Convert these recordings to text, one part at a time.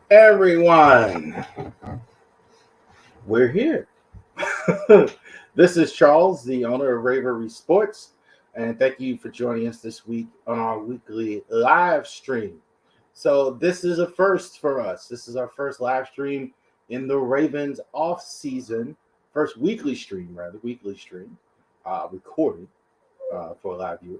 Everyone, we're here. This is Charles, the owner of ravorisports, and thank you for joining us this week on our weekly live stream. So, this is a first for us. This is our first live stream in the Ravens off season, first weekly stream, recorded for a live viewer.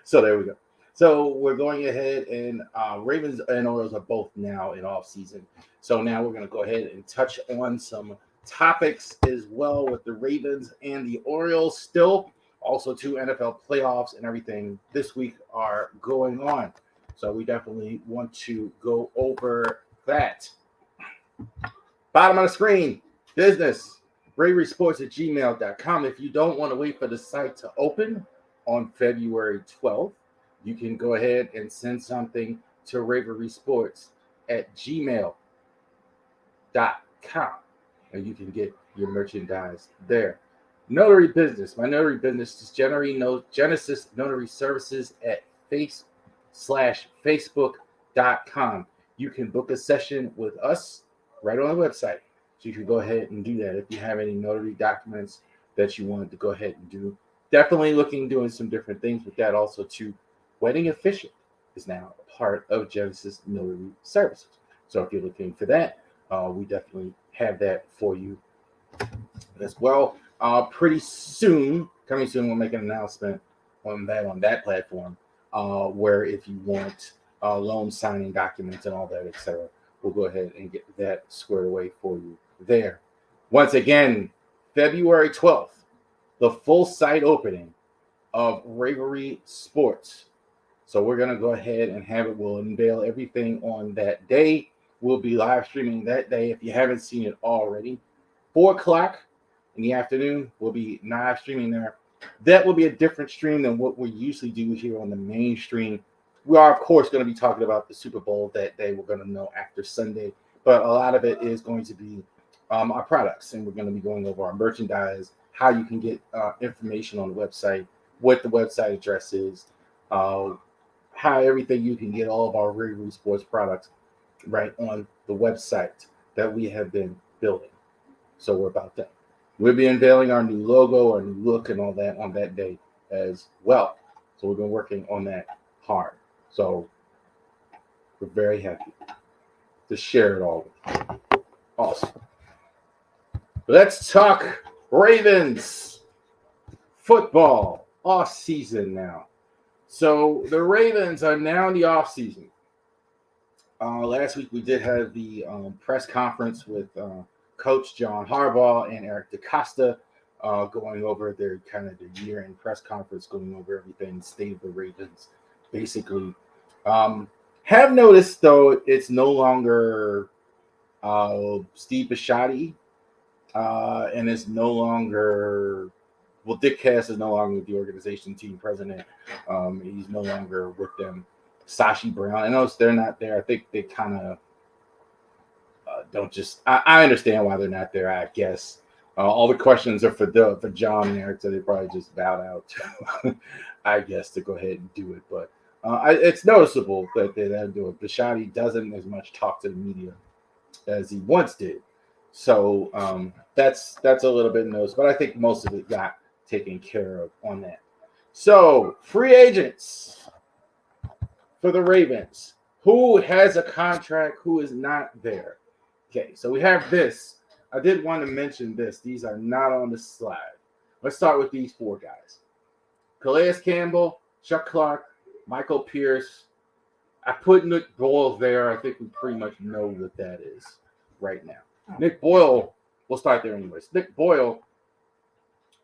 So there we go. So we're going ahead and Ravens and Orioles are both now in off season. So now we're going to go ahead and touch on some topics as well with the Ravens and the Orioles still. Also, two NFL playoffs and everything this week are going on. So we definitely want to go over that. Bottom of the screen, business, ravorisports at gmail.com. If you don't want to wait for the site to open on February 12th, you can go ahead and send something to ravorisports at gmail.com and you can get your merchandise there. Notary business. My notary business is Genesis Notary Services at facebook.com. You can book a session with us right on the website. So you can go ahead and do that if you have any notary documents that you wanted to go ahead and do. Definitely doing some different things with that also too. Wedding Official is now a part of Genesis Notary Services. So if you're looking for that, we definitely have that for you as well. Pretty soon, coming soon, we'll make an announcement on that platform where if you want loan signing documents and all that, etc., we'll go ahead and get that squared away for you there. Once again, February 12th, the full site opening of Ravery Sports. So we're going to go ahead and have it. We'll unveil everything on that day. We'll be live streaming that day if you haven't seen it already. 4 o'clock in the afternoon, we'll be live streaming there. That will be a different stream than what we usually do here on the main stream. We are, of course, going to be talking about the Super Bowl that day. We're going to know after Sunday. But a lot of it is going to be our products. And we're going to be going over our merchandise, how you can get information on the website, what the website address is, how everything you can get all of our Reed Sports products right on the website that we have been building. So we're about that. We'll be unveiling our new logo, our new look, and all that on that day as well. So we've been working on that hard. So we're very happy to share it all with you. Awesome. Let's talk Ravens football off season now. So the Ravens are now in the off season. Last week we did have the press conference with Coach John Harbaugh and Eric DeCosta going over their kind of the year-end press conference, going over everything, state of the Ravens, basically. Have noticed though it's no longer Steve Bisciotti, and it's no longer. Well, Dick Cass is no longer with the organization team president. He's no longer with them. Sashi Brown. I know they're not there. I think they kind of don't just. I understand why they're not there. I guess all the questions are for John and Eric, so they probably just bowed out. I guess to go ahead and do it, but it's noticeable that they don't do it. Bisciotti doesn't as much talk to the media as he once did. So that's a little bit noticeable, but I think most of it got taken care of on that. So free agents for the Ravens. Who has a contract? Who is not there? Okay, so we have this. I did want to mention this. These are not on the slide. Let's start with these 4 guys. Calais Campbell, Chuck Clark, Michael Pierce. I put Nick Boyle there. I think we pretty much know what that is right now. Nick Boyle, we'll start there anyways. Nick Boyle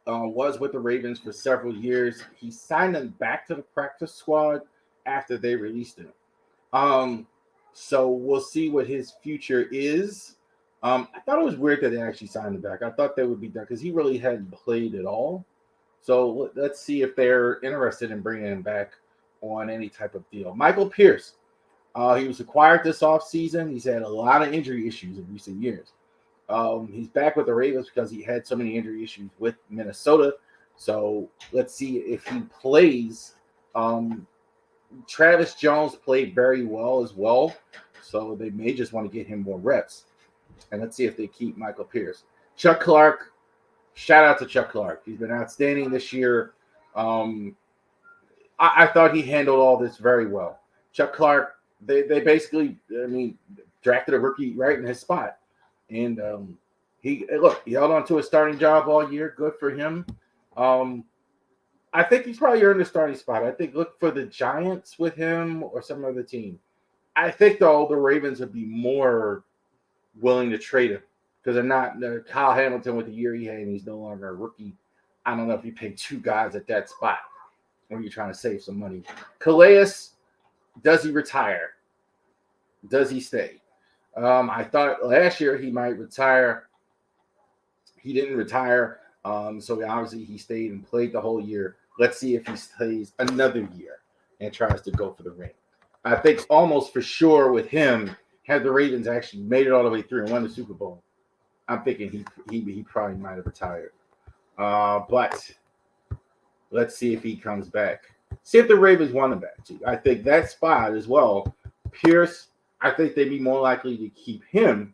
was with the Ravens for several years. He signed him back to the practice squad after they released him. So we'll see what his future is. I thought it was weird that they actually signed him back. I thought they would be done because he really hadn't played at all. So let's see if they're interested in bringing him back on any type of deal. Michael Pierce, he was acquired this offseason. He's had a lot of injury issues in recent years. He's back with the Ravens because he had so many injury issues with Minnesota. So let's see if he plays. Travis Jones played very well as well. So they may just want to get him more reps. And let's see if they keep Michael Pierce. Chuck Clark, shout out to Chuck Clark. He's been outstanding this year. I thought he handled all this very well. Chuck Clark, they basically, drafted a rookie right in his spot. And he held on to a starting job all year. Good for him. I think he's probably earned a starting spot. I think look for the Giants with him or some other team. I think, though, the Ravens would be more willing to trade him because they're Kyle Hamilton with the year he had, and he's no longer a rookie. I don't know if you pay two guys at that spot or you're trying to save some money. Calais, does he retire? Does he stay? I thought last year he might retire. He didn't retire. So obviously he stayed and played the whole year. Let's see if he stays another year and tries to go for the ring. I think almost for sure with him, had the Ravens actually made it all the way through and won the Super Bowl, I'm thinking he probably might have retired. But let's see if he comes back. See if the Ravens want him back too. I think that spot as well. Pierce, I think they'd be more likely to keep him,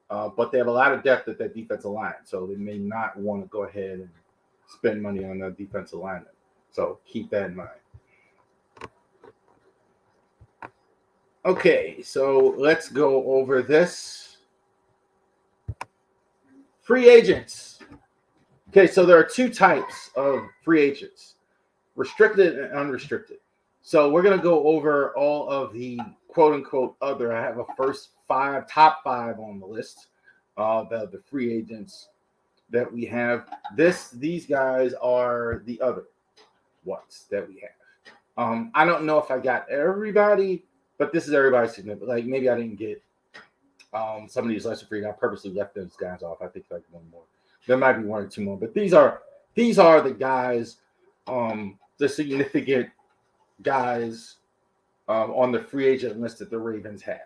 but they have a lot of depth at that defensive line, so they may not want to go ahead and spend money on that defensive lineman. So keep that in mind. Okay, so let's go over this. Free agents. Okay, so there are two types of free agents, restricted and unrestricted. So we're going to go over all of the quote-unquote other. I have a top five on the list of the free agents that we have. These guys are the other ones that we have. I don't know if I got everybody, but this is everybody's significant. Like maybe I didn't get some of these lesser free. I purposely left those guys off. I think like one more. There might be one or two more, but these are the guys, the significant guys on the free agent list that the Ravens have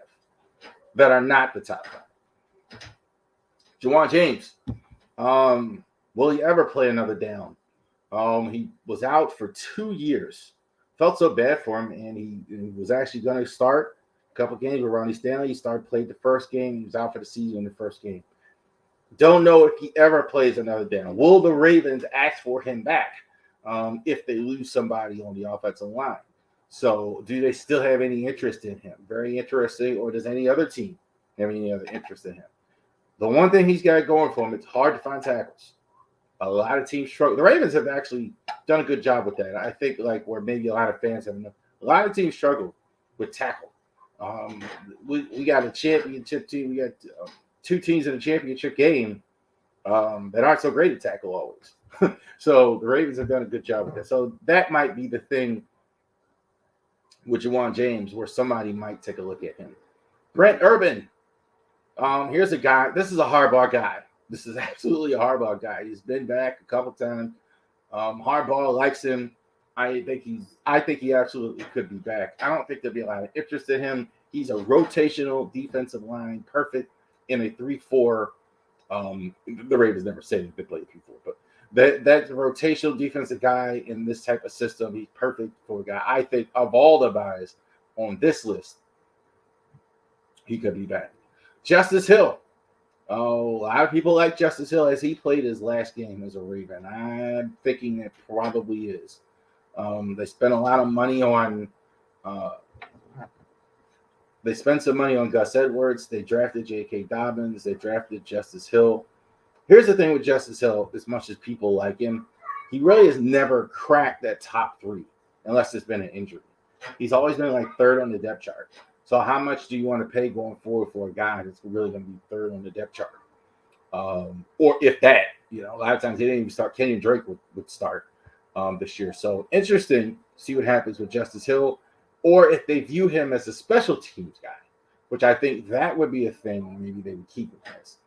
that are not the top five. Juwan James, will he ever play another down? He was out for 2 years. Felt so bad for him, and he was actually going to start a couple games with Ronnie Stanley. He played the first game. He was out for the season in the first game. Don't know if he ever plays another down. Will the Ravens ask for him back if they lose somebody on the offensive line? So do they still have any interest in him? Very interesting. Or does any other team have any other interest in him? The one thing he's got going for him, it's hard to find tackles. A lot of teams struggle. The Ravens have actually done a good job with that. I think like where maybe a lot of fans have enough. A lot of teams struggle with tackle. We got a championship team. We got two teams in a championship game that aren't so great at tackle always. So the Ravens have done a good job with that. So that might be the thing with Juwan James where somebody might take a look at him. Brent Urban. Here's a guy. This is a Harbaugh guy. This is absolutely a Harbaugh guy. He's been back a couple times. Harbaugh likes him. I think he absolutely could be back. I don't think there'll be a lot of interest in him. He's a rotational defensive line, perfect in a 3-4. The Ravens never said they played 3-4, but that's a rotational defensive guy in this type of system. He's perfect for a guy. I think of all the guys on this list, he could be back. Justice Hill. Oh, a lot of people like Justice Hill as he played his last game as a Raven. I'm thinking it probably is. They spent a lot of money on they spent some money on Gus Edwards. They drafted J.K. Dobbins. They drafted Justice Hill. Here's the thing with Justice Hill, as much as people like him, he really has never cracked that top 3 unless there's been an injury. He's always been like 3rd on the depth chart. So how much do you want to pay going forward for a guy that's really going to be 3rd on the depth chart? Or if that, a lot of times they didn't even start. Kenyon Drake would start this year. So interesting, see what happens with Justice Hill, or if they view him as a special teams guy, which I think that would be a thing. Maybe they would keep him as.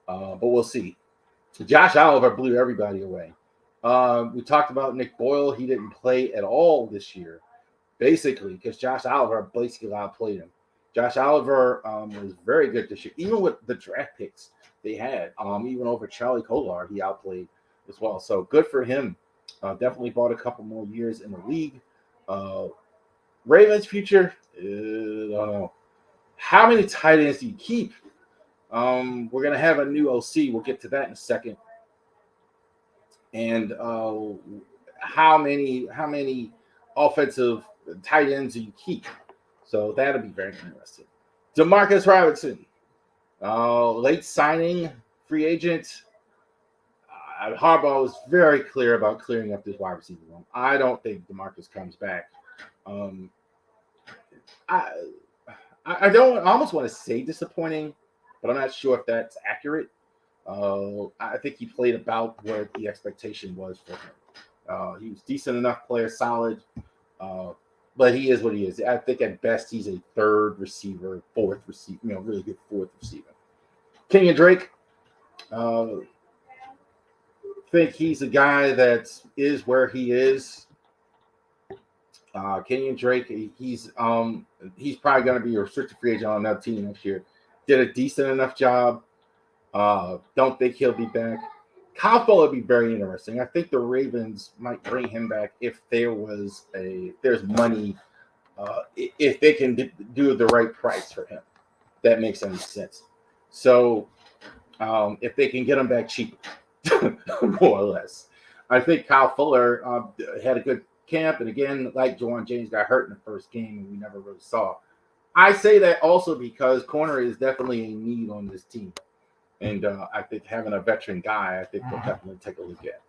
But we'll see. Josh Oliver blew everybody away. We talked about Nick Boyle. He didn't play at all this year, basically, because Josh Oliver basically outplayed him. Josh Oliver was very good this year, even with the draft picks they had. Even over Charlie Kolar, he outplayed as well. So good for him. Definitely bought a couple more years in the league. Ravens' future, I don't know. How many tight ends do you keep? We're gonna have a new OC. We'll get to that in a second. And how many offensive tight ends do you keep? So that'll be very interesting. Demarcus Robinson, late signing, free agent. Harbaugh was very clear about clearing up this wide receiver room. I don't think DeMarcus comes back. I don't I almost want to say disappointing, but I'm not sure if that's accurate. I think he played about what the expectation was for him. He was decent enough player, solid, but he is what he is. I think at best he's a third receiver, fourth receiver, really good fourth receiver. Kenyon Drake, think he's a guy that is where he is. Kenyon Drake, he's probably going to be a restricted free agent on another team next year. Did a decent enough job. Don't think he'll be back. Kyle Fuller would be very interesting. I think the Ravens might bring him back if there's money, if they can do the right price for him. That makes any sense. So if they can get him back cheap, more or less. I think Kyle Fuller had a good camp, and again, like Juwan James, got hurt in the first game, and we never really saw. I say that also because corner is definitely a need on this team. And I think having a veteran guy, I think we'll definitely take a look at.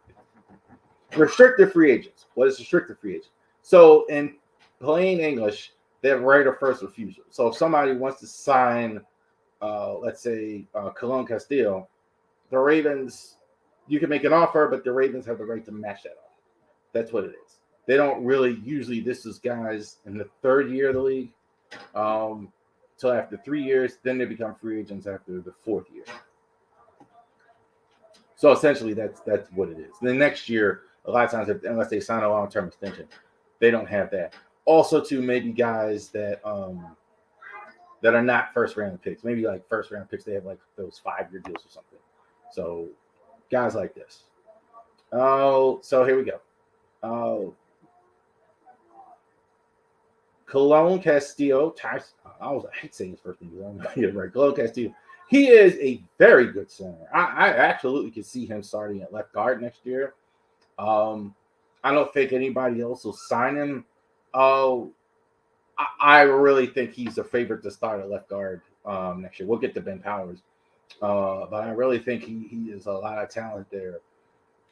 Restricted free agents. What is restricted free agent? So in plain English, they have right of first refusal. So if somebody wants to sign, let's say, Colon Castillo, the Ravens, you can make an offer, but the Ravens have the right to match that offer. That's what it is. They don't really usually, this is guys in the third year of the league, till after 3 years, then they become free agents after the fourth year. So essentially, that's what it is. And the next year, a lot of times, unless they sign a long-term extension, they don't have that. Also, too, maybe guys that that are not first-round picks, maybe like first-round picks, they have like those 5-year deals or something. So guys like this. Oh, so here we go. Colon Castillo. I hate saying his first name. Right, Colon Castillo. He is a very good center. I absolutely can see him starting at left guard next year. I don't think anybody else will sign him. I really think he's a favorite to start at left guard next year. We'll get to Ben Powers. But I really think he is a lot of talent there.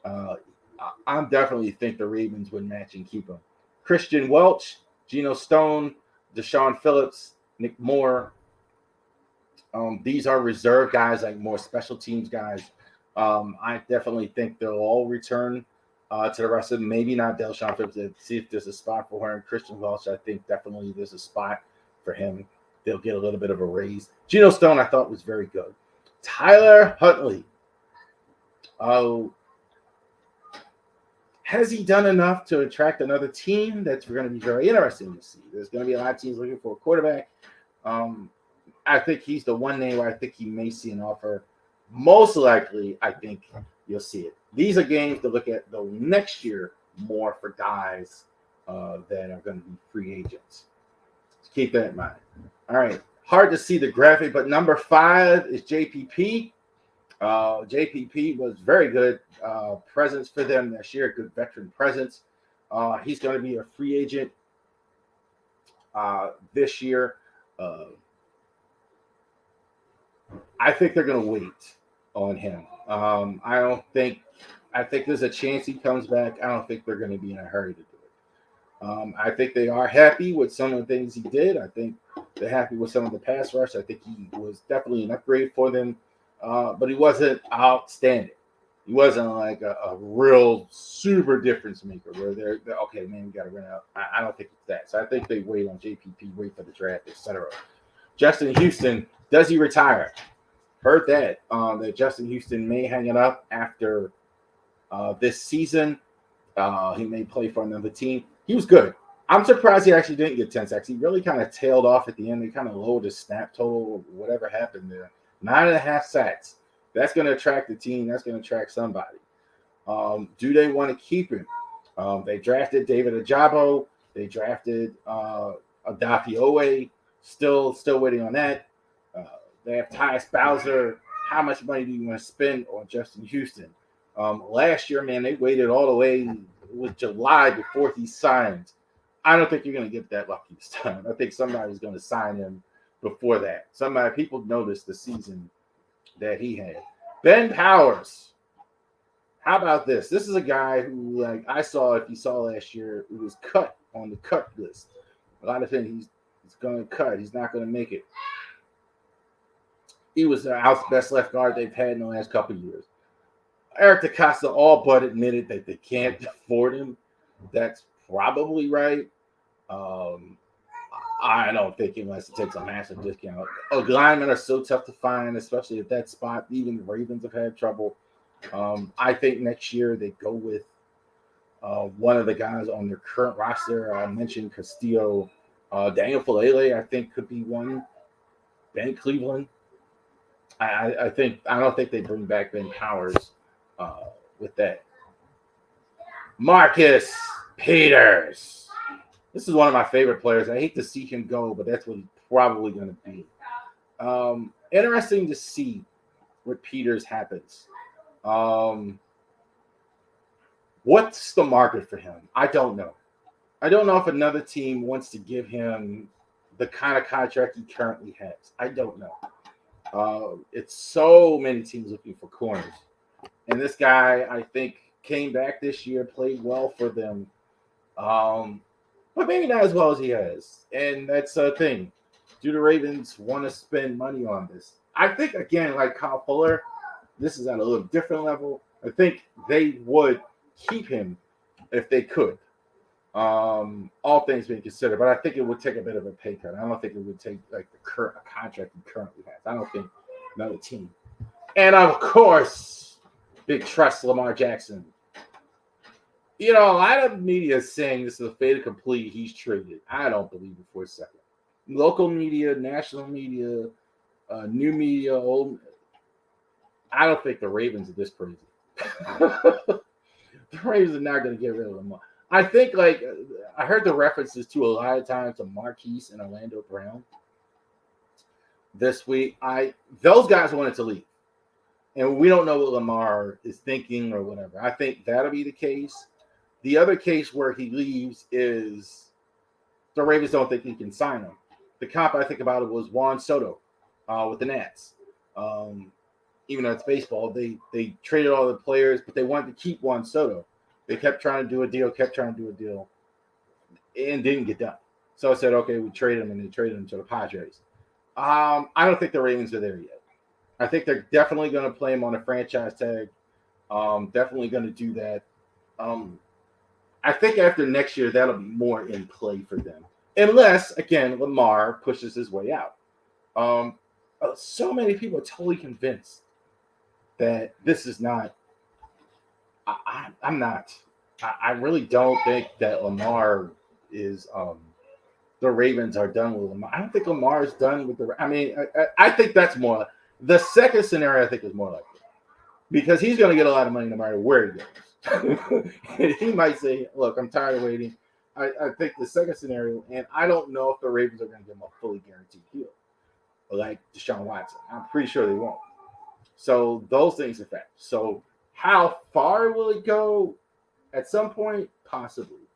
I definitely think the Ravens would match and keep him. Christian Welch, Geno Stone, Deshaun Phillips, Nick Moore. These are reserve guys, like more special teams guys. I definitely think they'll all return to the rest of them. Maybe not Deshaun Phillips. See if there's a spot for her. And Christian Welch, I think definitely there's a spot for him. They'll get a little bit of a raise. Geno Stone, I thought was very good. Tyler Huntley. Has he done enough to attract another team? That's going to be very interesting to see. There's going to be a lot of teams looking for a quarterback. I think he's the one name where I think he may see an offer. Most likely, I think you'll see it. These are games to look at, though, next year more for guys that are going to be free agents. So keep that in mind. All right. Hard to see the graphic, but number 5 is JPP. JPP was very good presence for them this year, good veteran presence. He's going to be a free agent this year. I think they're going to wait on him. I think there's a chance he comes back. I don't think they're going to be in a hurry to do it. I think they are happy with some of the things he did. I think they're happy with some of the pass rush. I think he was definitely an upgrade for them, but he wasn't outstanding. He wasn't like a real super difference maker where they're okay, man, we got to run out. I don't think it's that. So I think they wait on JPP, wait for the draft, etc. Justin Houston, does he retire? Heard that Justin Houston may hang it up after this season. He may play for another team. He was good. I'm surprised he actually didn't get 10 sacks. He really kind of tailed off at the end. They kind of lowered his snap total or whatever happened there. 9.5 sacks. That's going to attract the team. That's going to attract somebody. Do they want to keep him? They drafted David Ajabo. They drafted Adafi Owe. Still waiting on that. They have Tyus Bowser. How much money do you want to spend on Justin Houston? Last year, man, they waited all the way with July before he signed. I don't think you're going to get that lucky this time. I think somebody's going to sign him before that. People noticed the season that he had. Ben Powers. How about this? This is a guy who, like I saw, if you saw last year, it was cut on the cut list. A lot of things he's going to cut. He's not going to make it. He was the best left guard they've had in the last couple of years. Eric DaCosta all but admitted that they can't afford him. That's probably right. I don't think unless it takes a massive discount. Linemen are so tough to find, especially at that spot. Even the Ravens have had trouble. I think next year they go with one of the guys on their current roster. I mentioned Castillo. Daniel Falele, I think, could be one. Ben Cleveland. I don't think they bring back Ben Powers with that. Marcus Peters. This is one of my favorite players. I hate to see him go, but that's what he's probably going to be. Interesting to see what Peters happens. What's the market for him? I don't know. I don't know if another team wants to give him the kind of contract he currently has. I don't know. It's so many teams looking for corners. And this guy, I think, came back this year, played well for them. But maybe not as well as he has. And that's a thing. Do the Ravens want to spend money on this? I think, again, like Kyle Fuller, this is at a little different level. I think they would keep him if they could. All things being considered. But I think it would take a bit of a pay cut. I don't think it would take like the current contract he currently has. I don't think another team. And, of course, big trust Lamar Jackson. A lot of media is saying this is a fait accompli. He's traded. I don't believe it for a second. Local media, national media, new media, old. I don't think the Ravens are this crazy. The Ravens are not going to get rid of Lamar. I think, I heard the references to a lot of times to Marquise and Orlando Brown this week. Those guys wanted to leave. And we don't know what Lamar is thinking or whatever. I think that'll be the case. The other case where he leaves is the Ravens don't think he can sign him. The comp I think about it was Juan Soto with the Nats. Even though it's baseball, they traded all the players, but they wanted to keep Juan Soto. They kept trying to do a deal, and didn't get done. So I said, okay, we trade him, and they traded him to the Padres. I don't think the Ravens are there yet. I think they're definitely going to play him on a franchise tag. Definitely going to do that. I think after next year, that'll be more in play for them. Unless, again, Lamar pushes his way out. So many people are totally convinced that this is not – I'm not. I really don't think that Lamar is the Ravens are done with Lamar. I don't think Lamar is done with the – I think that's more – the second scenario I think is more likely because he's going to get a lot of money no matter where he goes. He might say, look, I'm tired of waiting. I think the second scenario, and I don't know if the Ravens are going to give him a fully guaranteed deal like Deshaun Watson. I'm pretty sure they won't. So those things are facts. So how far will it go? At some point, possibly.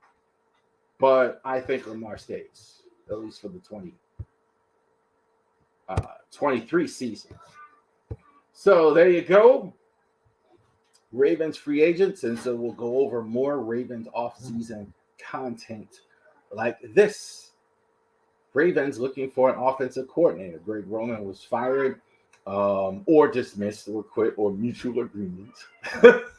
But I think Lamar stays, at least for the 23 season. So there you go. Ravens free agents, and so we'll go over more Ravens off-season content like this. Ravens looking for an offensive coordinator. Greg Roman was fired or dismissed or quit or mutual agreement,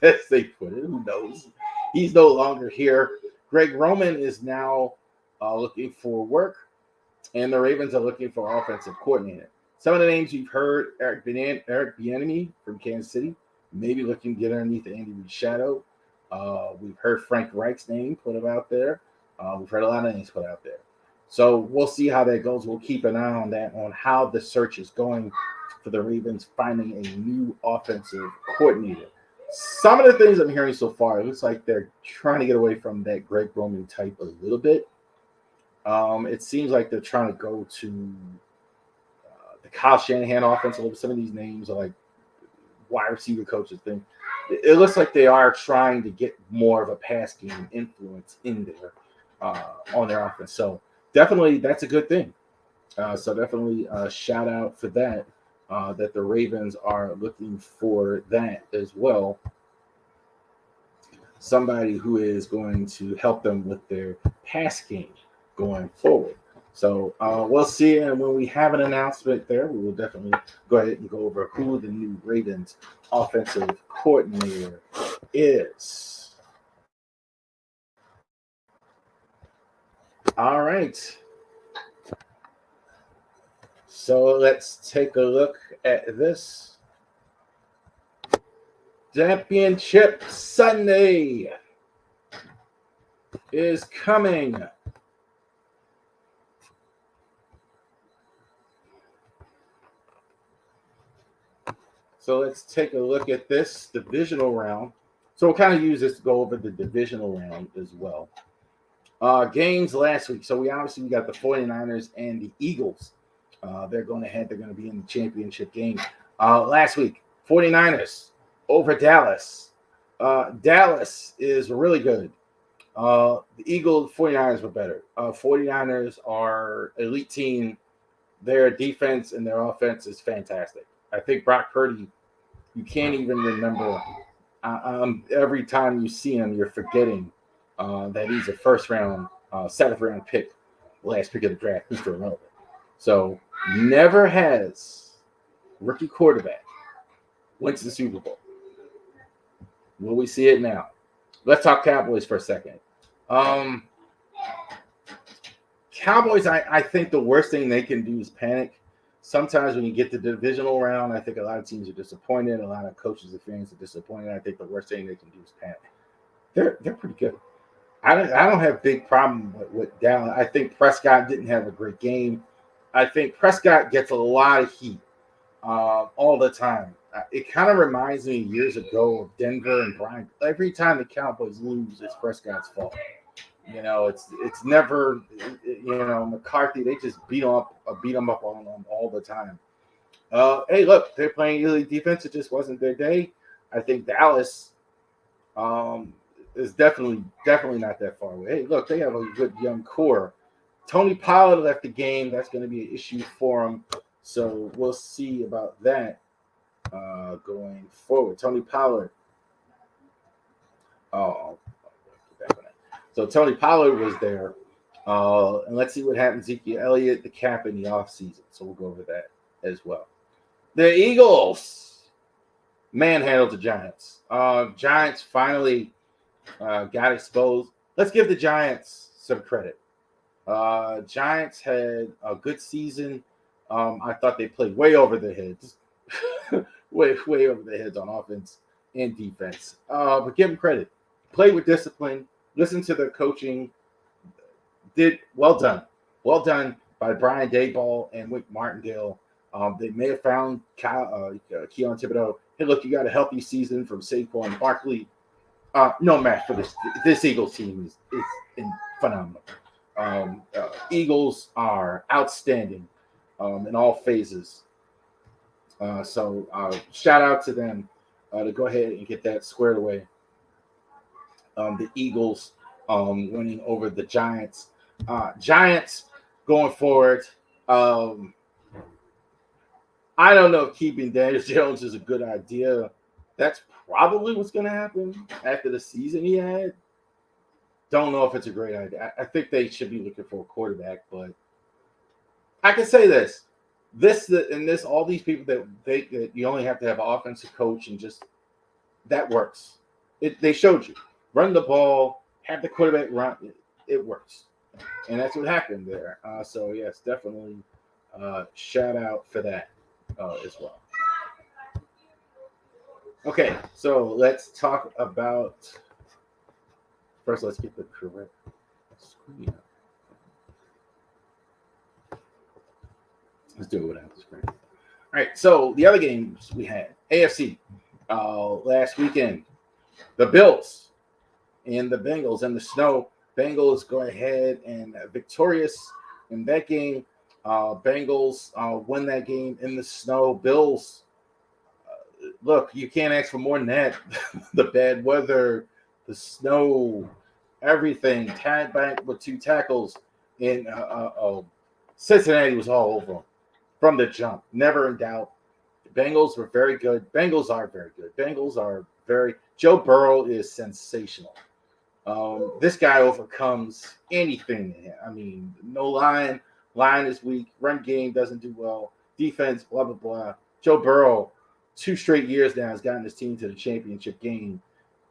as they put it. Who knows? He's no longer here. Greg Roman is now looking for work, and the Ravens are looking for offensive coordinator. Some of the names you've heard, Eric Bieniemy from Kansas City, maybe looking to get underneath Andy Reid's shadow. We've heard Frank Reich's name put out there. We've heard a lot of names put out there. So we'll see how that goes. We'll keep an eye on that, on how the search is going for the Ravens finding a new offensive coordinator. Some of the things I'm hearing so far, it looks like they're trying to get away from that Greg Roman type a little bit. It seems like they're trying to go to the Kyle Shanahan offense. Some of these names are like wide receiver coaches thing. It looks like they are trying to get more of a pass game influence in there on their offense. So definitely that's a good thing. So definitely shout out for that. That the Ravens are looking for that as well. Somebody who is going to help them with their pass game going forward. So we'll see. And when we have an announcement there, we will definitely go ahead and go over who the new Ravens offensive coordinator is. All right. So let's take a look at this. Championship Sunday is coming. So let's take a look at this divisional round. So we'll kind of use this to go over the divisional round as well. Games last week. So we got the 49ers and the Eagles. They're going ahead. They're going to be in the championship game. Last week, 49ers over Dallas. Dallas is really good. The Eagles, 49ers were better. 49ers are elite team. Their defense and their offense is fantastic. I think Brock Purdy, you can't even remember. Every time you see him, you're forgetting that he's a first-round, seventh-round pick, last pick of the draft. He's still relevant. So never has rookie quarterback went to the Super Bowl. Will we see it now? Let's talk Cowboys for a second. Cowboys, I think the worst thing they can do is panic. Sometimes when you get to the divisional round, I think a lot of teams are disappointed. A lot of coaches and fans are disappointed. I think the worst thing they can do is panic. They're pretty good. I don't have big problem with Dallas. I think Prescott didn't have a great game. I think Prescott gets a lot of heat all the time. It kind of reminds me years ago of Denver and Brian. Every time the Cowboys lose, it's Prescott's fault. You know, it's never, McCarthy. They just beat him up on them all the time. Hey, look, they're playing elite defense. It just wasn't their day. I think Dallas is definitely not that far away. Hey, look, they have a good young core. Tony Pollard left the game. That's going to be an issue for him. So we'll see about that going forward. Tony Pollard. So Tony Pollard was there. And let's see what happens. Ezekiel Elliott, the cap in the offseason. So we'll go over that as well. The Eagles manhandled the Giants. Giants finally got exposed. Let's give the Giants some credit. Giants had a good season. I thought they played way over their heads. way over their heads on offense and defense. But give them credit. Played with discipline. Listen to their coaching. Did well done by Brian Daboll and Wick Martindale. They may have found Keon Thibodeau. Hey, look, you got a healthy season from Saquon Barkley. No match for this Eagles team is phenomenal. Eagles are outstanding in all phases. So shout out to them to go ahead and get that squared away. The Eagles winning over the Giants. Giants going forward. I don't know if keeping Daniel Jones is a good idea. That's probably what's going to happen after the season he had. Don't know if it's a great idea. I think they should be looking for a quarterback, but I can say this. All these people that you only have to have an offensive coach and just that works. They showed you. Run the ball, have the quarterback run. It works. And that's what happened there. So, yes, definitely shout out for that as well. Okay, so let's talk about – first, let's get the correct screen up. Let's do it without the screen. All right, so the other games we had, AFC last weekend, the Bills and the Bengals and the snow. Bengals go ahead and victorious in that game. Bengals win that game in the snow. Bills, look, you can't ask for more than that. The bad weather, the snow, everything. Tied back with 2 tackles. And Cincinnati was all over them from the jump. Never in doubt. The Bengals were very good. Bengals are very good. Bengals are very. Joe Burrow is sensational. This guy overcomes anything. I mean, no line. Line is weak. Run game doesn't do well. Defense, blah, blah, blah. Joe Burrow, 2 straight years now, has gotten his team to the championship game.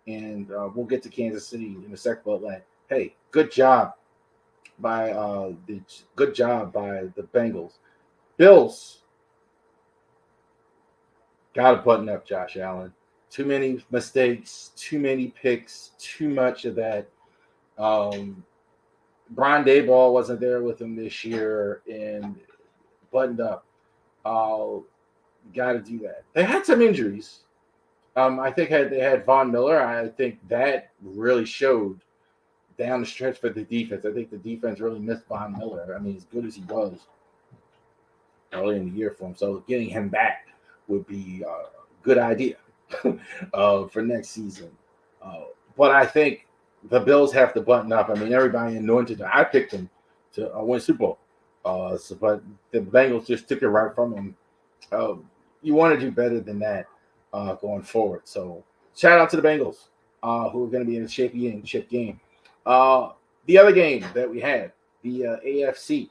And we'll get to Kansas City in a sec. But, hey, good job by the Bengals. Bills, got to button up Josh Allen. Too many mistakes, too many picks, too much of that. Brian Daboll wasn't there with him this year and buttoned up. Got to do that. They had some injuries. I think they had Von Miller. I think that really showed down the stretch for the defense. I think the defense really missed Von Miller. I mean, as good as he was early in the year for him. So getting him back would be a good idea for next season. But I think the Bills have to button up. I mean, everybody anointed them. I picked them to win Super Bowl. But the Bengals just took it right from them. You want to do better than that going forward. So shout out to the Bengals who are going to be in a championship game. The other game that we had, the AFC,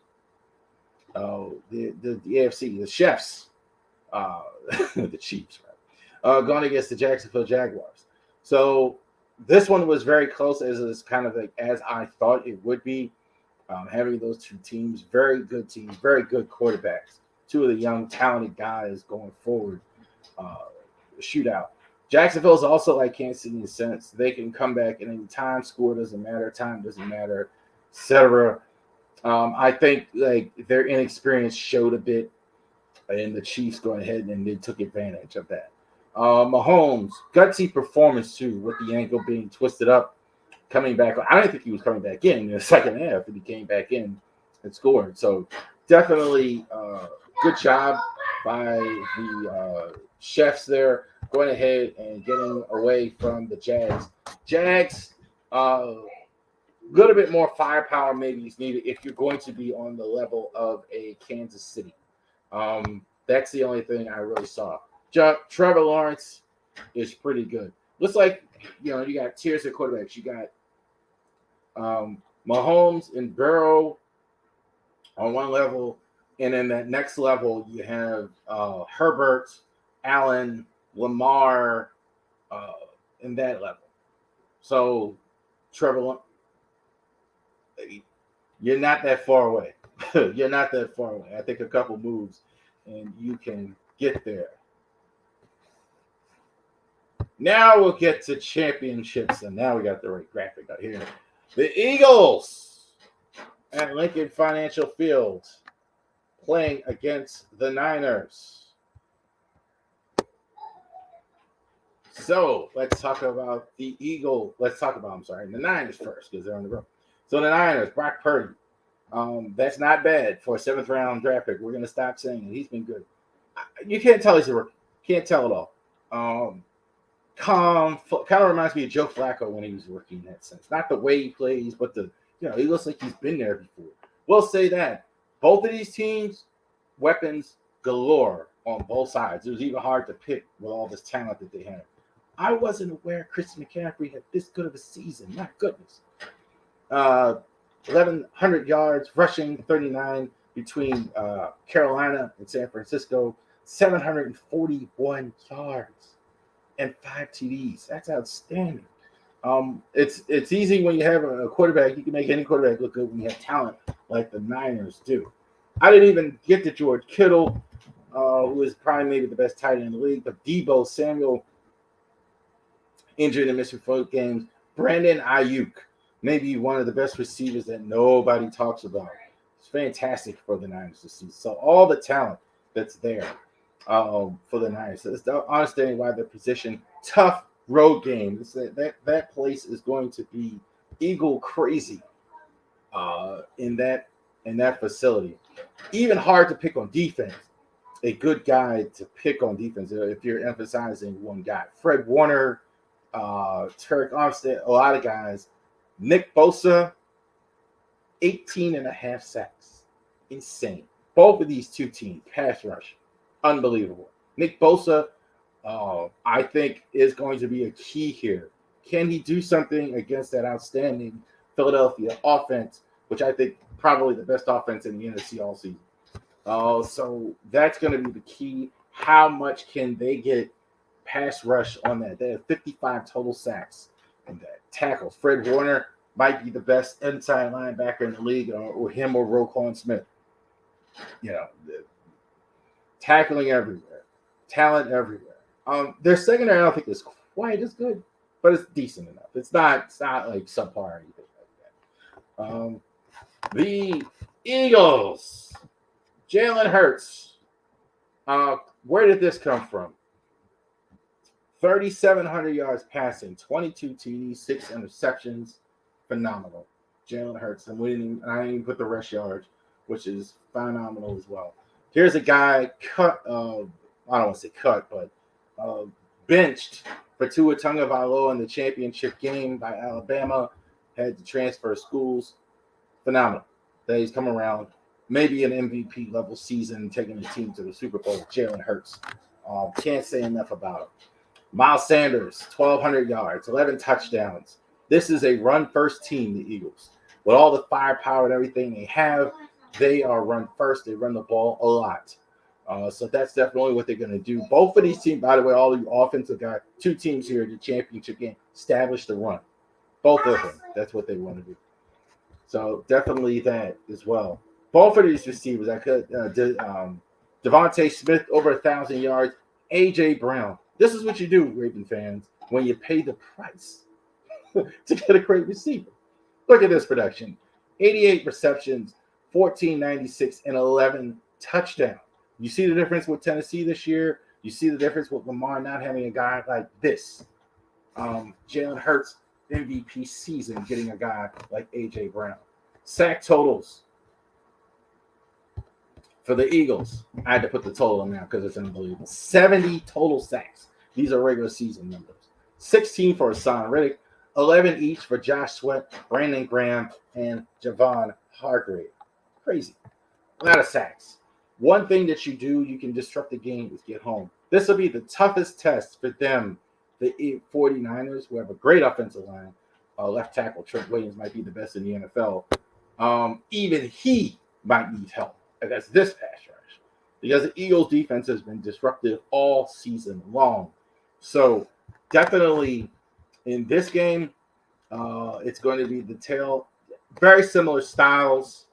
the AFC, the Chefs, the Chiefs, right, going against the Jacksonville Jaguars. So this one was very close, as kind of as I thought it would be. Having those 2 teams, very good teams, very good quarterbacks, 2 of the young, talented guys going forward. Shootout. Jacksonville's also like Kansas City in the sense they can come back at any time. Score doesn't matter. Time doesn't matter, etc. I think their inexperience showed a bit, and the Chiefs go ahead and they took advantage of that. Mahomes, gutsy performance too, with the ankle being twisted up, coming back. I don't think he was coming back in the second half, and he came back in and scored. So definitely good job by the Chefs there, going ahead and getting away from the Jags. Jags, a little bit more firepower maybe is needed if you're going to be on the level of a Kansas City. That's the only thing I really saw. Trevor Lawrence is pretty good. Looks like, you got tiers of quarterbacks. You got Mahomes and Burrow on one level, and then that next level you have Herbert, Allen, Lamar, in that level. So Trevor, you're not that far away. You're not that far away. I think a couple moves and you can get there. Now we'll get to championships, and now we got the right graphic out here. The Eagles at Lincoln Financial Field playing against the Niners. So let's talk about the Niners first because they're on the road. So the Niners, Brock Purdy. That's not bad for a 7th round draft pick. We're going to stop saying it. He's been good. You can't tell he's a rookie. Can't tell at all. Calm, kind of reminds me of Joe Flacco when he was a rookie in that sense. Not the way he plays, but he looks like he's been there before. We'll say that. Both of these teams, weapons galore on both sides. It was even hard to pick with all this talent that they have. I wasn't aware Christian McCaffrey had this good of a season. My goodness. 1,100 yards, rushing 39 between Carolina and San Francisco, 741 yards and 5 TDs. That's outstanding. It's easy when you have a quarterback. You can make any quarterback look good when you have talent like the Niners do. I didn't even get to George Kittle, who is probably maybe the best tight end in the league, but Deebo Samuel injured and missing 4 games. Brandon Ayuk, maybe one of the best receivers that nobody talks about. It's fantastic for the Niners this season. So all the talent that's there for the Niners. So it's understanding why they're positioned. Tough road game. That place is going to be eagle crazy in that facility. Even hard to pick on defense. A good guy to pick on defense if you're emphasizing one guy. Fred Warner, Tariq Armstead, a lot of guys. Nick Bosa, 18 and a half sacks. Insane. Both of these two teams, pass rush, unbelievable. Nick Bosa, I think, is going to be a key here. Can he do something against that outstanding Philadelphia offense, which I think probably the best offense in the NFC all season? So that's going to be the key. How much can they get pass rush on that? They have 55 total sacks in that. Tackles. Fred Warner might be the best inside linebacker in the league, or him or Roquan Smith. Tackling everywhere, talent everywhere. Their secondary I don't think is quite as good, but it's decent enough. It's not like subpar or anything like that. The Eagles, Jalen Hurts. Where did this come from? 3,700 yards passing, 22 TDs, 6 interceptions. Phenomenal. Jalen Hurts. And I didn't even put the rush yards, which is phenomenal as well. Here's a guy cut, I don't want to say cut, but benched for Tua Tagovailoa in the championship game by Alabama. Had to transfer schools. Phenomenal. That he's come around. Maybe an MVP level season, taking the team to the Super Bowl. Jalen Hurts. Can't say enough about him. Miles Sanders, 1,200 yards, 11 touchdowns. This is a run-first team, the Eagles. With all the firepower and everything they have, they are run first. They run the ball a lot. So that's definitely what they're going to do. Both of these teams, by the way, all the offensive guys, two teams here in the championship game, establish the run. Both of them. That's what they want to do. So definitely that as well. Both of these receivers, Devontae Smith, over 1,000 yards. A.J. Brown. This is what you do, Raven fans, when you pay the price to get a great receiver. Look at this production. 88 receptions, 1,496, and 11 touchdowns. You see the difference with Tennessee this year. You see the difference with Lamar not having a guy like this. Jalen Hurts, MVP season, getting a guy like A.J. Brown. Sack totals for the Eagles. I had to put the total in now because it's unbelievable. 70 total sacks. These are regular season numbers. 16 for Hassan Reddick, 11 each for Josh Sweat, Brandon Graham, and Javon Hargrave. Crazy. A lot of sacks. One thing that you do, you can disrupt the game, is get home. This will be the toughest test for them, the 49ers, who have a great offensive line. Left tackle Trent Williams might be the best in the NFL. Even he might need help against this pass rush because the Eagles' defense has been disruptive all season long. So definitely in this game, it's going to be the tail. Very similar styles,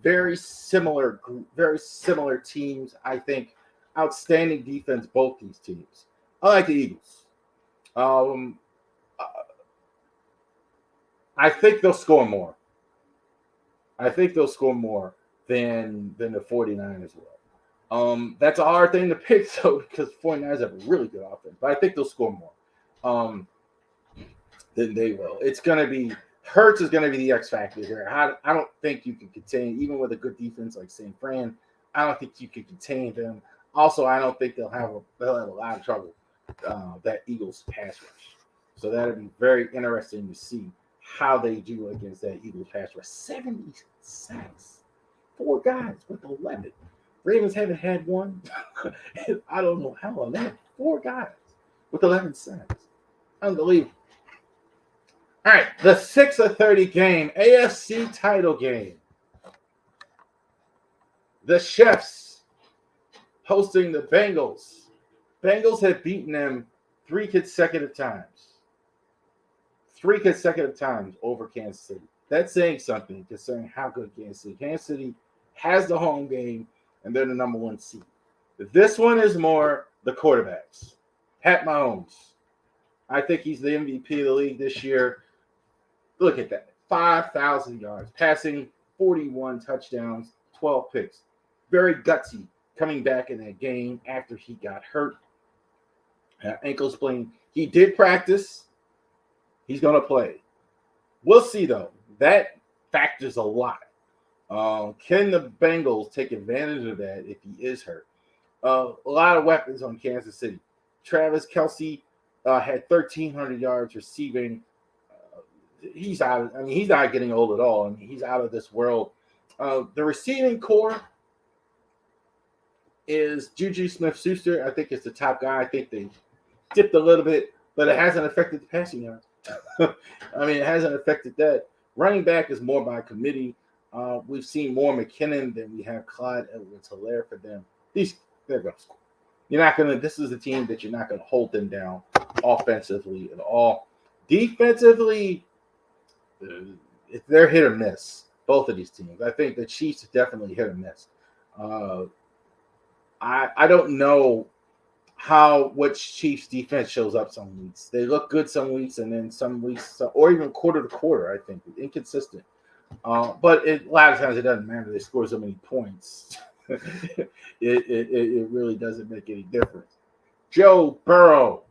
very similar teams. I think outstanding defense, both these teams. I like the Eagles. I think they'll score more. I think they'll score more than the 49ers will. That's a hard thing to pick, though, because 49ers have a really good offense. But I think they'll score more than they will. It's going to be – Hurts is going to be the X factor here. I don't think you can contain – even with a good defense like St. Fran, I don't think you can contain them. Also, I don't think they'll have a lot of trouble, that Eagles pass rush. So that'll be very interesting to see how they do against that Eagles pass rush. 70 sacks. 4 guys with 11. Ravens haven't had one. I don't know how long. They had 4 guys with 11 sacks. Unbelievable. All right, the 6:30 game, AFC title game. The Chefs hosting the Bengals. Bengals have beaten them 3 consecutive times. 3 consecutive times over Kansas City. That's saying something concerning how good Kansas City has the home game, and they're the number 1 seed. This one is more the quarterbacks. Pat Mahomes. I think he's the MVP of the league this year. Look at that. 5,000 yards. Passing, 41 touchdowns, 12 picks. Very gutsy coming back in that game after he got hurt. Ankle sprain. He did practice. He's going to play. We'll see, though. That factors a lot. Can the Bengals take advantage of that if he is hurt? A lot of weapons on Kansas City. Travis Kelce had 1,300 yards receiving. He's out. I mean, he's not getting old at all. I mean, he's out of this world. The receiving core is Juju Smith-Schuster. I think it's the top guy. I think they dipped a little bit, but it hasn't affected the passing yards. I mean, it hasn't affected that. Running back is more by committee. We've seen more McKinnon than we have Clyde Edwards-Helaire for them. They're going to score. You're not going to. This is a team that you're not going to hold them down offensively at all. Defensively, they're hit or miss. Both of these teams. I think the Chiefs are definitely hit or miss. I don't know which Chiefs defense shows up some weeks. They look good some weeks, and then some weeks, or even quarter to quarter, I think, inconsistent. But a lot of times it doesn't matter. They score so many points. it really doesn't make any difference. Joe Burrow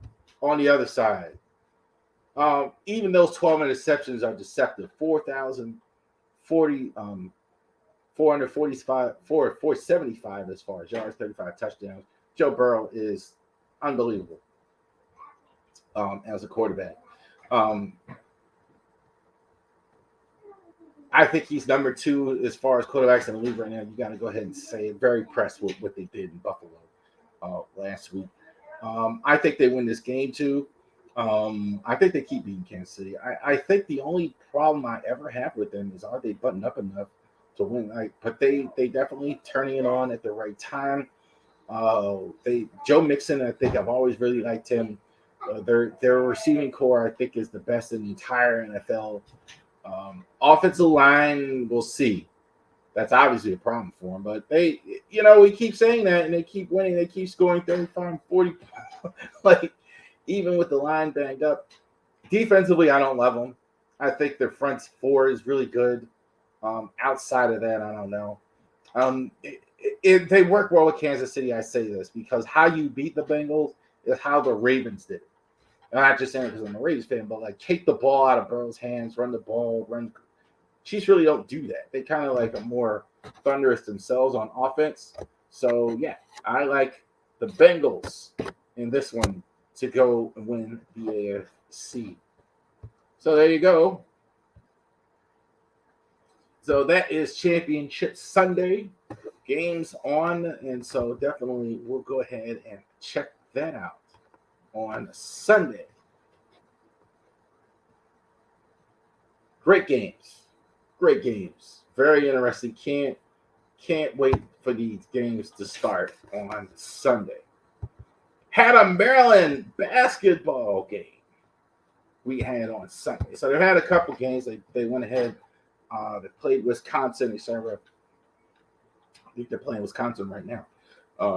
on the other side. Even those 12 interceptions are deceptive. 475 as far as yards, 35 touchdowns. Joe Burrow is unbelievable as a quarterback. I think he's number 2 as far as quarterbacks in the league right now. You got to go ahead and say it. Very impressed with what they did in Buffalo last week. I think they win this game too. I think they keep beating Kansas City. I think the only problem I ever have with them is, are they buttoned up enough to win? But they definitely turning it on at the right time. Joe Mixon, I think I've always really liked him. Their receiving core, I think, is the best in the entire NFL. Offensive line, we'll see. That's obviously a problem for them. But we keep saying that, and they keep winning. They keep scoring 35, 40. Like, even with the line banged up. Defensively, I don't love them. I think their front 4 is really good. Outside of that, I don't know. They work well with Kansas City, I say this, because how you beat the Bengals is how the Ravens did it. I'm not just saying it because I'm a Ravens fan, but like take the ball out of Burrow's hands, run the ball, run. Chiefs really don't do that. They kind of like are more thunderous themselves on offense. So, yeah, I like the Bengals in this one to go and win the AFC. So there you go. So that is Championship Sunday. Games on, and so definitely we'll go ahead and check that out on Sunday. Great games. Very interesting. Can't wait for these games to start on Sunday. Had a Maryland basketball game we had on Sunday. So they had a couple games. They went ahead. They played Wisconsin. I think they're playing Wisconsin right now,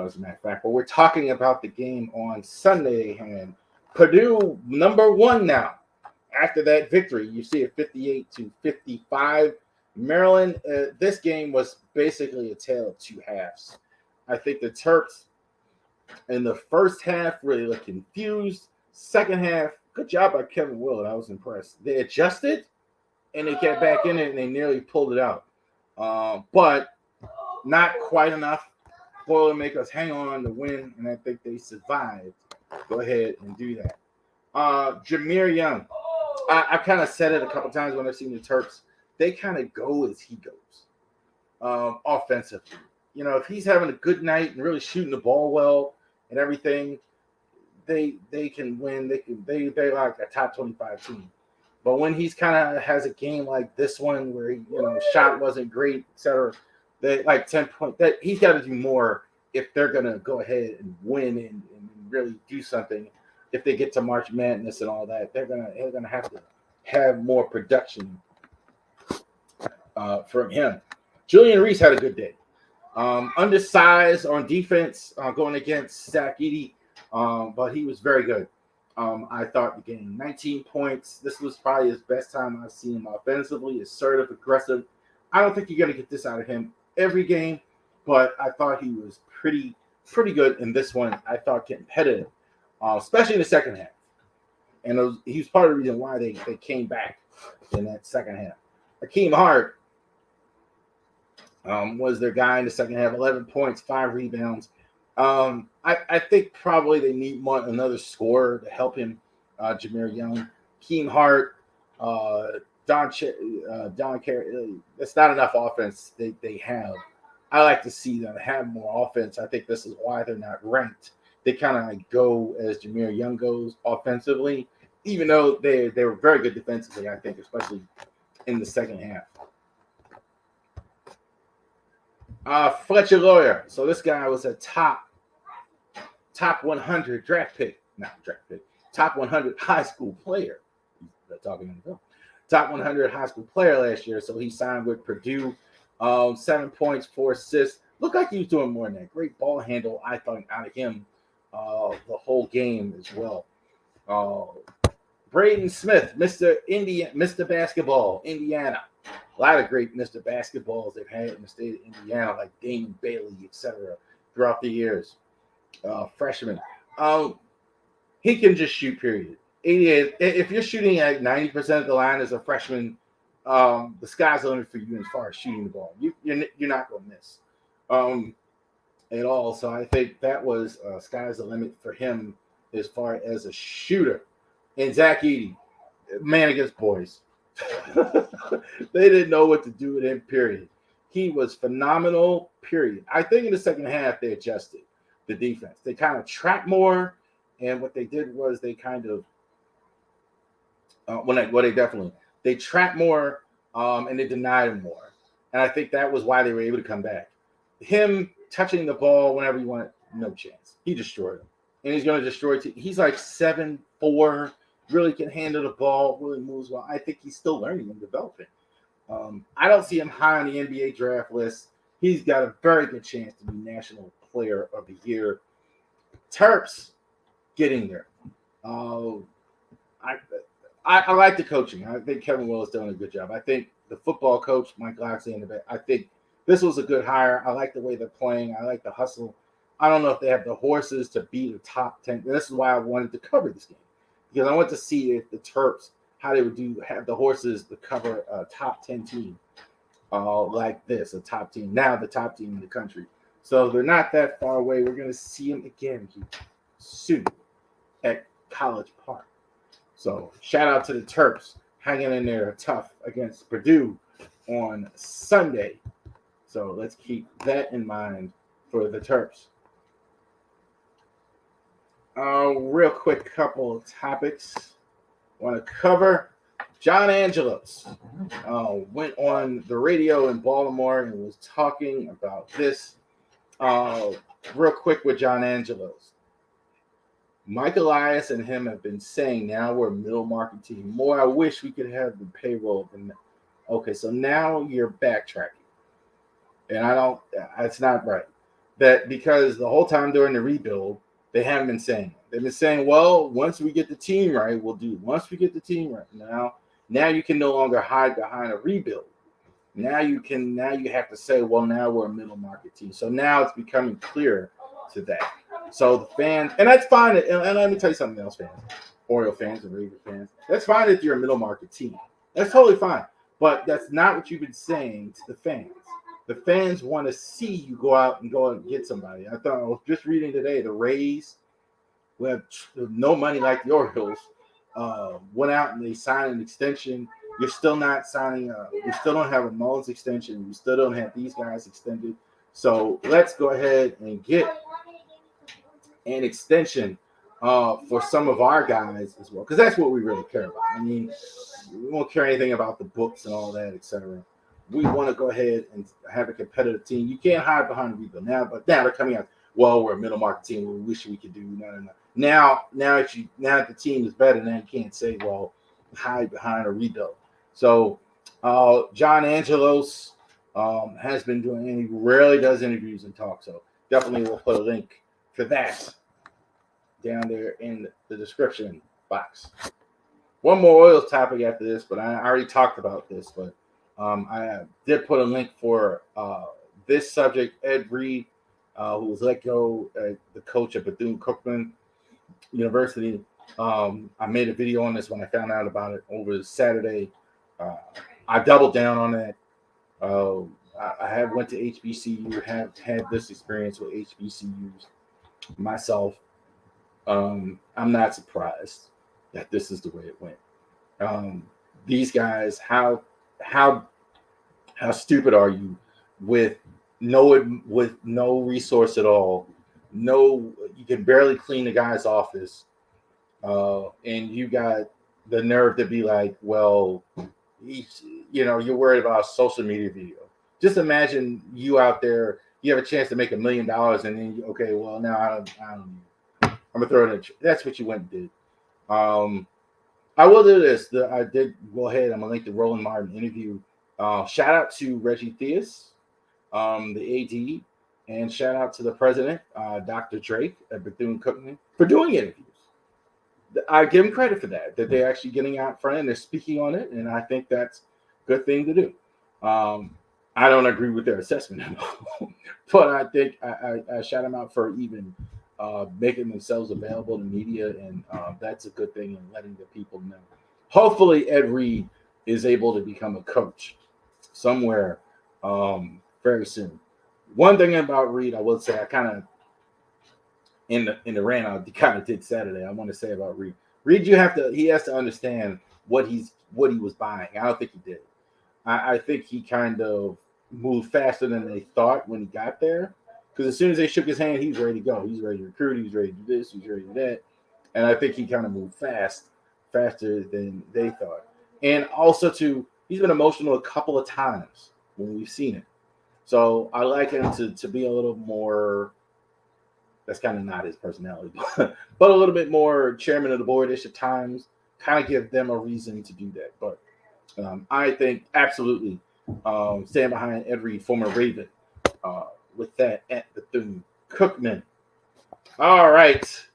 as a matter of fact. But we're talking about the game on Sunday. And Purdue, number 1 now. After that victory, you see it 58-55. Maryland, this game was basically a tale of two halves. I think the Terps in the first half really looked confused. Second half, good job by Kevin Willard. I was impressed. They adjusted, and they got back in it, and they nearly pulled it out. But not quite enough. Boilermakers hang on to win, and I think they survived. Go ahead and do that. Jameer Young. I kind of said it a couple times when I've seen the Terps. They kind of go as he goes offensively. You know, if he's having a good night and really shooting the ball well and everything, they can win. They're like a top 25 team. But when he's kind of has a game like this one where shot wasn't great, etc., they like 10 points. That he's got to do more if they're gonna go ahead and win and really do something. If they get to March Madness and all that, they're gonna have to have more production from him. Julian Reese had a good day. Undersized on defense, going against Zach Edey, but he was very good. I thought the game, 19 points. This was probably his best time I've seen him offensively, assertive, aggressive. I don't think you're going to get this out of him every game, but I thought he was pretty good in this one. I thought competitive, especially in the second half. And he was part of the reason why they came back in that second half. Akeem Hart was their guy in the second half. 11 points, 5 rebounds. I think probably they need another scorer to help him. Jameer Young, Akeem Hart, Don Carey. That's not enough offense they have. I like to see them have more offense. I think this is why they're not ranked. They kind of like go as Jameer Young goes offensively, even though they were very good defensively, I think, especially in the second half. Fletcher Lawyer. So this guy was a top 100 top 100 high school player. They're talking in the film. Top 100 high school player last year. So he signed with Purdue. 7 points, 4 assists. Looked like he was doing more than that. Great ball handle, I thought, out of him the whole game as well. Braden Smith, Mr. Basketball, Indiana. A lot of great Mr. Basketballs they've had in the state of Indiana, like Damon Bailey, etc., throughout the years. Freshman. He can just shoot, period. If you're shooting at 90% of the line as a freshman, the sky's the limit for you as far as shooting the ball. You're not going to miss at all. So I think that was sky's the limit for him as far as a shooter. And Zach Edey, man against boys. They didn't know what to do with him, period. He was phenomenal, period. I think in the second half they adjusted the defense. They kind of trapped more, and what they did was they kind of they trapped more and they denied him more. And I think that was why they were able to come back. Him touching the ball whenever you want, no chance. He destroyed him. And he's going to destroy he's like 7'4", really can handle the ball, really moves well. I think he's still learning and developing. I don't see him high on the NBA draft list. He's got a very good chance to be National Player of the Year. Terps getting there. I like the coaching. I think Kevin Will is doing a good job. I think the football coach, Mike Loxley, I think this was a good hire. I like the way they're playing. I like the hustle. I don't know if they have the horses to beat a top 10. This is why I wanted to cover this game, because I want to see if the Terps, how they would have the horses to cover a top 10 team like this, a top team. Now the top team in the country. So they're not that far away. We're going to see them again soon at College Park. So shout out to the Terps hanging in there tough against Purdue on Sunday. So let's keep that in mind for the Terps. Real quick couple of topics I want to cover. John Angelos went on the radio in Baltimore and was talking about this. Real quick with John Angelos. Mike Elias and him have been saying now we're a middle market team. More, I wish we could have the payroll than that. Okay, so now you're backtracking. And it's not right. That because the whole time during the rebuild, they haven't been saying it. They've been saying, well, once we get the team right, we'll do. Once we get the team right. Now you can no longer hide behind a rebuild. Now you have to say, well, now we're a middle market team. So now it's becoming clear to that. So the fans, and that's fine. And let me tell you something else, fans, Oriole fans and Raver fans. That's fine if you're a middle market team. That's totally fine. But that's not what you've been saying to the fans. The fans want to see you go out and get somebody. I was just reading today, the Rays, who have no money like the Orioles, went out and they signed an extension. You're still not signing. You still don't have a Mullins extension. You still don't have these guys extended. So let's go ahead and get an extension for some of our guys as well, because that's what we really care about. I mean, we won't care anything about the books and all that, etc. We want to go ahead and have a competitive team. You can't hide behind a rebuild now, but now they're coming out. Well, we're a middle market team. We wish we could do no. Now that the team is better, now you can't say, well, hide behind a rebuild. So John Angelos has been doing, and he rarely does interviews and talk. So definitely we'll put a link for that down there in the description box. One more Oilers topic after this, but I already talked about this, but I did put a link for this subject. Ed Reed, who was let go, the coach at Bethune-Cookman University. I made a video on this when I found out about it over Saturday. I doubled down on that. I have went to HBCU, have had this experience with HBCUs myself. I'm not surprised that this is the way it went. Um, these guys, how how stupid are you with no resource at all? No, you can barely clean the guy's office, and you got the nerve to be like, well, you're worried about a social media video. Just imagine you out there, you have a chance to make $1 million, and then okay, well now I don't I'm gonna throw it in. That's what you went and did. Um, I will do this. I did go ahead. I'm gonna link the Roland Martin interview. Shout out to Reggie Theus, the AD, and shout out to the president, Dr. Drake at Bethune-Cookman, for doing interviews. I give them credit for that they're actually getting out front and they're speaking on it, and I think that's a good thing to do. I don't agree with their assessment at all, but I think I shout them out for even making themselves available to media, and that's a good thing, and letting the people know. Hopefully, Ed Reed is able to become a coach somewhere very soon. One thing about Reed, I will say, I kind of in the rant I kind of did Saturday. I want to say about Reed. Reed, he has to understand what he was buying. I don't think he did. I think he kind of moved faster than they thought when he got there. Because as soon as they shook his hand, he was ready to go. He's ready to recruit. He's ready to do this. He's ready to do that. And I think he kind of moved faster than they thought. And also, he's been emotional a couple of times when we've seen it. So I like him to be a little more. That's kind of not his personality, but a little bit more chairman of the board-ish at times. Kind of give them a reason to do that. But I think absolutely stand behind every former Raven with that at Bethune-Cookman. All right.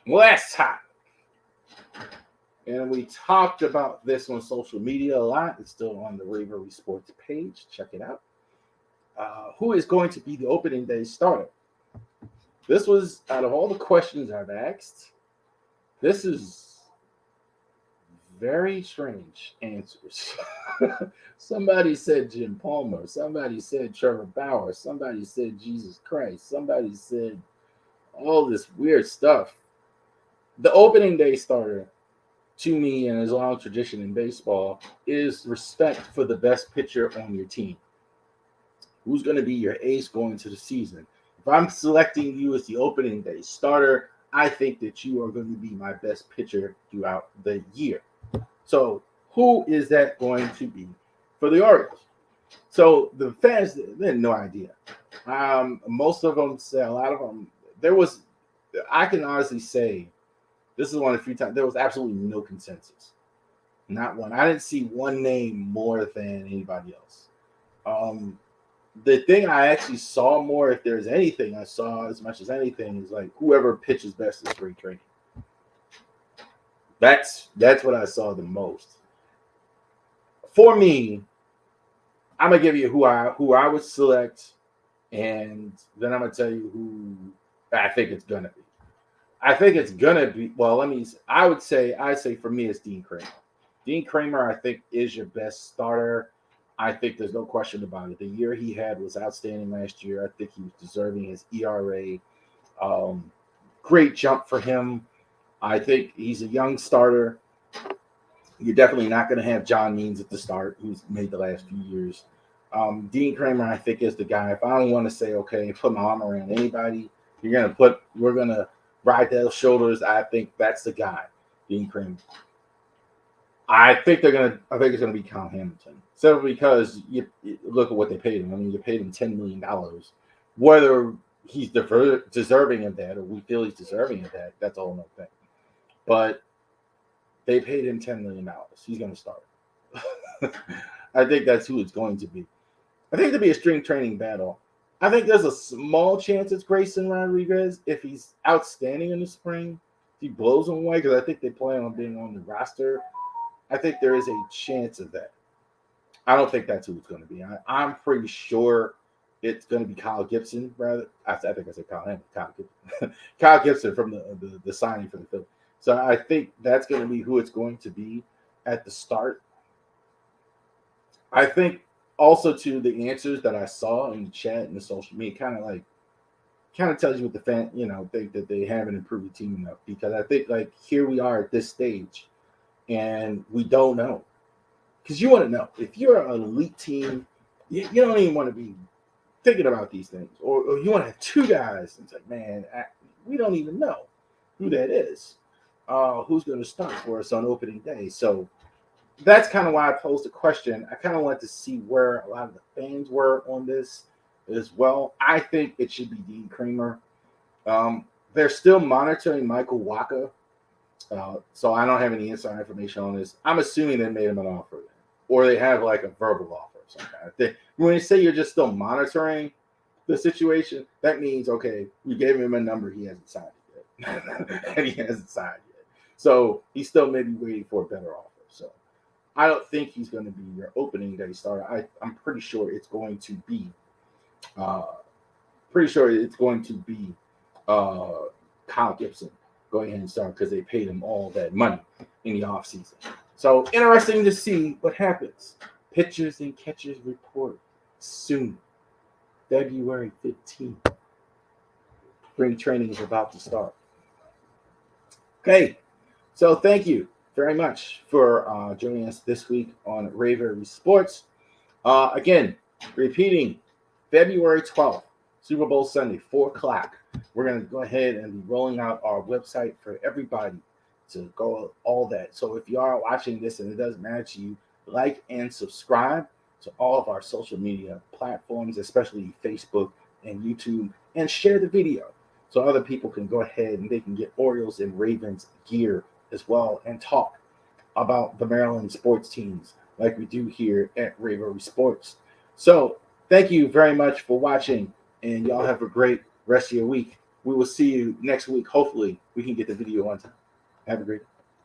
Last time. And we talked about this on social media a lot. It's still on the ravorisports page. Check it out. Who is going to be the opening day starter? This was, out of all the questions I've asked, this is very strange answers. Somebody said Jim Palmer. Somebody said Trevor Bauer. Somebody said Jesus Christ. Somebody said all this weird stuff. The opening day starter, to me, and as a long tradition in baseball, is respect for the best pitcher on your team. Who's going to be your ace going into the season? If I'm selecting you as the opening day starter, I think that you are going to be my best pitcher throughout the year. So who is that going to be for the Orioles? So the fans, they had no idea. Most of them say, a lot of them, I can honestly say, this is one of the few times, there was absolutely no consensus. Not one. I didn't see one name more than anybody else. The thing I actually saw more, if there's anything I saw as much as anything, is like whoever pitches best in spring training. That's what I saw the most. For me, I'm gonna give you who I would select, and then I'm gonna tell you who I think it's gonna be. I think it's gonna be. Well, I say for me it's Dean Kramer. Dean Kramer, I think, is your best starter. I think there's no question about it. The year he had was outstanding last year. I think he was deserving his ERA. Great jump for him. I think he's a young starter. You're definitely not going to have John Means at the start, who's made the last few years. Dean Kramer, I think, is the guy. If I don't want to say, okay, put my arm around anybody, we're going to ride those shoulders. I think that's the guy, Dean Kramer. I think it's going to be Kyle Hamilton. So because you look at what they paid him. I mean, you paid him $10 million. Whether he's deserving of that or we feel he's deserving of that, that's a whole other thing. But they paid him $10 million. He's going to start. I think that's who it's going to be. I think it'll be a string training battle. I think there's a small chance it's Grayson Rodriguez if he's outstanding in the spring. If he blows them away, because I think they plan on being on the roster. I think there is a chance of that. I don't think that's who it's going to be. I'm pretty sure it's going to be Kyle Gibson, rather. I think I said Kyle Hamilton. Kyle Gibson. Kyle Gibson from the signing for the Phillies. So I think that's going to be who it's going to be. at the start. I think also to the answers that I saw in the chat and the social media kind of tells you what the fan, think that they haven't improved the team enough, because I think like here we are at this stage and we don't know. Because you want to know if you're an elite team, you don't even want to be thinking about these things, or you want to have two guys. It's like, man, we don't even know who that is, who's going to start for us on opening day. So that's kind of why I posed the question. I kind of wanted to see where a lot of the fans were on this as well. I think it should be Dean Kramer. They're still monitoring Michael Waka, so I don't have any inside information on this. I'm assuming they made him an offer, or they have like a verbal offer or something. When they say you're just still monitoring the situation, that means, okay, we gave him a number, he hasn't signed it yet. And he hasn't signed yet. So he's still maybe waiting for a better offer. So I don't think he's going to be your opening day starter. I'm pretty sure it's going to be Kyle Gibson going ahead and start, because they paid him all that money in the offseason. So interesting to see what happens. Pitchers and catchers report soon. February 15th. Spring training is about to start. Okay, so thank you very much for joining us this week on ravorisports. Again, repeating, February 12th, Super Bowl Sunday, 4 o'clock. We're going to go ahead and be rolling out our website for everybody to go all that. So if you are watching this and it doesn't matter to you, like and subscribe to all of our social media platforms, especially Facebook and YouTube, and share the video so other people can go ahead and they can get Orioles and Ravens gear as well and talk about the Maryland sports teams like we do here at ravorisports. So thank you very much for watching, and y'all have a great rest of your week. We will see you next week. Hopefully we can get the video on time. Have a great day.